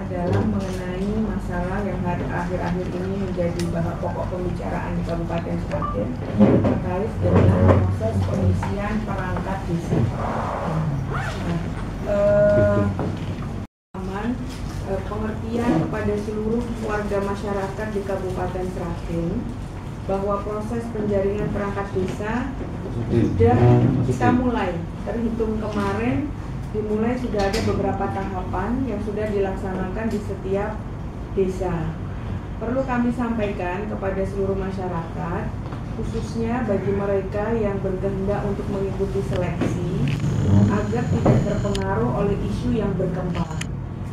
adalah mengenai masalah yang akhir-akhir ini menjadi bahan pokok pembicaraan di Kabupaten Sragen terkait dengan proses pengisian perangkat desa. Pengertian kepada seluruh warga masyarakat di Kabupaten Sragen bahwa proses penjaringan perangkat desa sudah kita mulai, terhitung kemarin dimulai sudah ada beberapa tahapan yang sudah dilaksanakan di setiap desa. Perlu kami sampaikan kepada seluruh masyarakat, khususnya bagi mereka yang berkehendak untuk mengikuti seleksi, agar tidak terpengaruh oleh isu yang berkembang.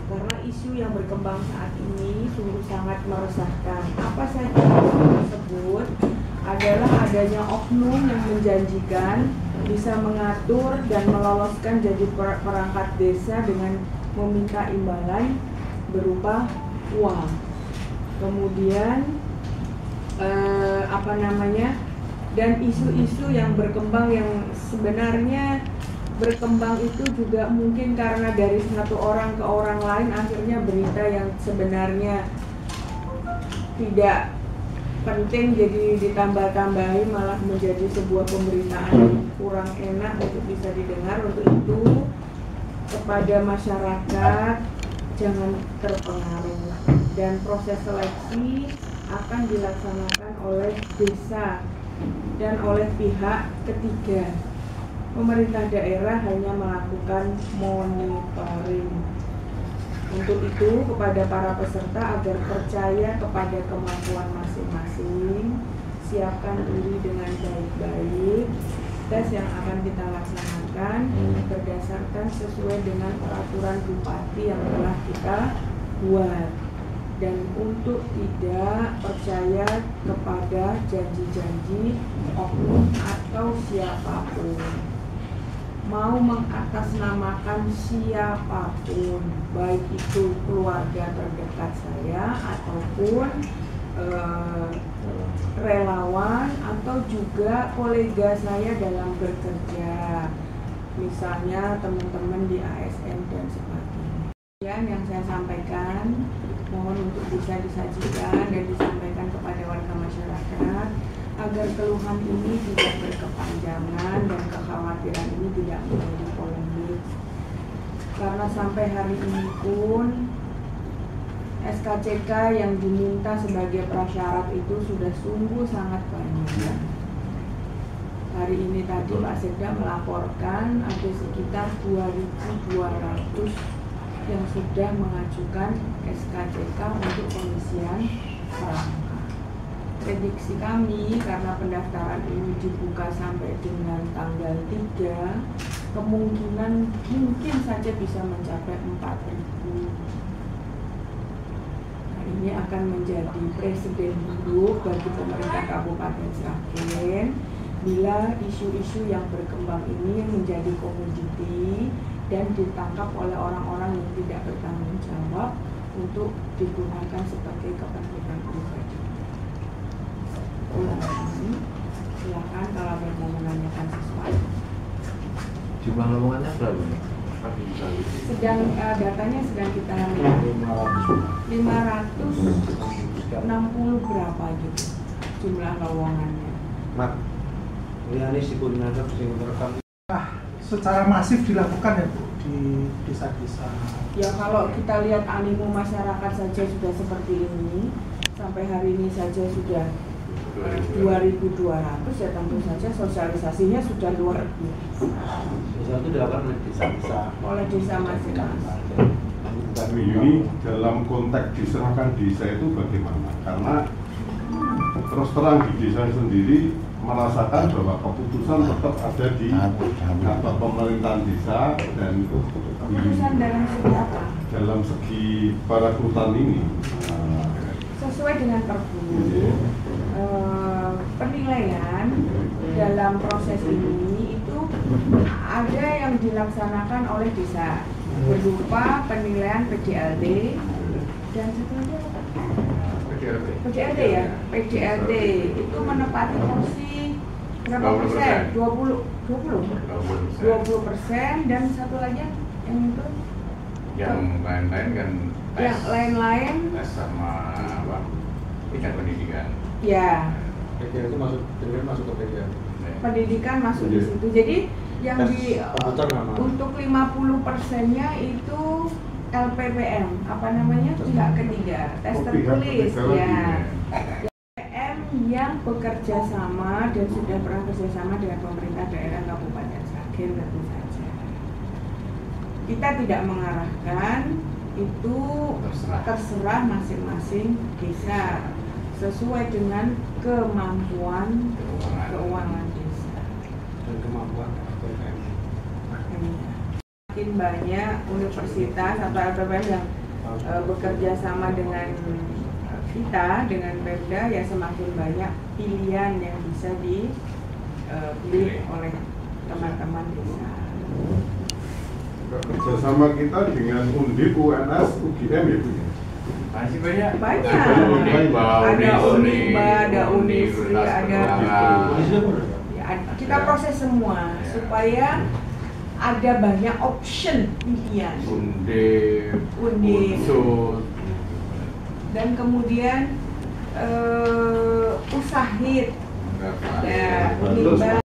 Karena isu yang berkembang saat ini sungguh sangat meresahkan. Apa saja isu tersebut adalah adanya oknum yang menjanjikan bisa mengatur dan meloloskan jadi perangkat desa dengan meminta imbalan berupa uang. Kemudian dan isu-isu yang berkembang yang sebenarnya berkembang itu juga mungkin karena dari satu orang ke orang lain akhirnya berita yang sebenarnya tidak penting jadi ditambah-tambahi malah menjadi sebuah pemberitaan yang kurang enak untuk bisa didengar. Untuk itu kepada masyarakat jangan terpengaruh, dan proses seleksi akan dilaksanakan oleh desa dan oleh pihak ketiga. Pemerintah daerah hanya melakukan monitoring. Untuk itu kepada para peserta agar percaya kepada kemampuan masing-masing, siapkan diri dengan baik-baik. Tes yang akan kita laksanakan berdasarkan sesuai dengan peraturan bupati yang telah kita buat. Dan untuk tidak percaya kepada janji-janji oknum atau siapapun, mau mengatasnamakan siapapun, baik itu keluarga terdekat saya ataupun relawan atau juga kolega saya dalam bekerja, misalnya teman-teman di ASN dan sebagainya. Yang saya sampaikan mohon untuk bisa disajikan dan disampaikan kepada warga masyarakat agar keluhan ini tidak berkepanjangan dan kekhawatiran ini tidak menjadi polemik. Karena sampai hari ini pun SKCK yang diminta sebagai prasyarat itu sudah sungguh sangat banyak. Hari ini tadi Pak Sekda melaporkan ada sekitar 2.200 yang sudah mengajukan SKCK untuk pengisian perangkat. Prediksi kami karena pendaftaran ini dibuka sampai dengan tanggal 3, kemungkinan mungkin saja bisa mencapai 4.000. Nah, ini akan menjadi presiden buruk bagi pemerintah Kabupaten Sragen bila isu-isu yang berkembang ini menjadi komoditi dan ditangkap oleh orang-orang yang tidak bertanggung jawab untuk digunakan sebagai kepentingan pribadi. Silakan kalau ada yang mau menanyakan sesuatu. Jumlah lowongannya berapa? Datanya sedang kita lihat 560 berapa gitu jumlah lowongannya. Mak, ini si koordinator sing merekam. Secara masif dilakukan ya Bu di desa-desa. Ya kalau kita lihat animo masyarakat saja sudah seperti ini, sampai hari ini saja sudah 2.200, ya tentu saja sosialisasinya sudah luar biasa. Itu dilakukan oleh desa-desa. Oleh desa masing-masing. Tapi ini dalam konteks diserahkan desa itu bagaimana? Karena terus terang di desa sendiri merasakan bahwa keputusan tetap ada di kantor pemerintahan desa dan keputusan dalam segi apa? Dalam segi perekrutan ini sesuai dengan Perbu. Penilaian dalam proses ini itu ada yang dilaksanakan oleh desa berupa penilaian PDLT dan satu lagi apa? PDLT ya, PDLT itu menepati porsi berapa persen? 20% dan satu lagi yang itu yang lain-lain kan Yang lain-lain tes sama apa? Bidang pendidikan. ya PGA itu masuk ke PGA. pendidikan masuk di situ. Jadi yang Tes di komputer nama. untuk 50%-nya itu LPPM, apa namanya, pihak ketiga, tes Oh, pihak tertulis ketiga lagi, ya. ya. LPPM yang bekerja sama dan sudah pernah kerjasama dengan pemerintah daerah Kabupaten Sragen tentu saja. Kita tidak mengarahkan, itu terserah masing-masing desa sesuai dengan kemampuan keuangan desa. Dan kemampuan LPPM. Makin banyak universitas atau LPPM yang bekerja sama dengan kita, dengan Pemda, ya semakin banyak pilihan yang bisa dipilih oleh teman-teman desa. Kerjasama kita dengan Undip, UNS, UGM ya Bu? Masih banyak. Banyak. Ada Uniba, ada Unisri, ada ya, kita proses semua Ya. supaya ada banyak option pilihan. Undip, Undip. Unsur. Dan kemudian Usahid, ada Terus Uniba.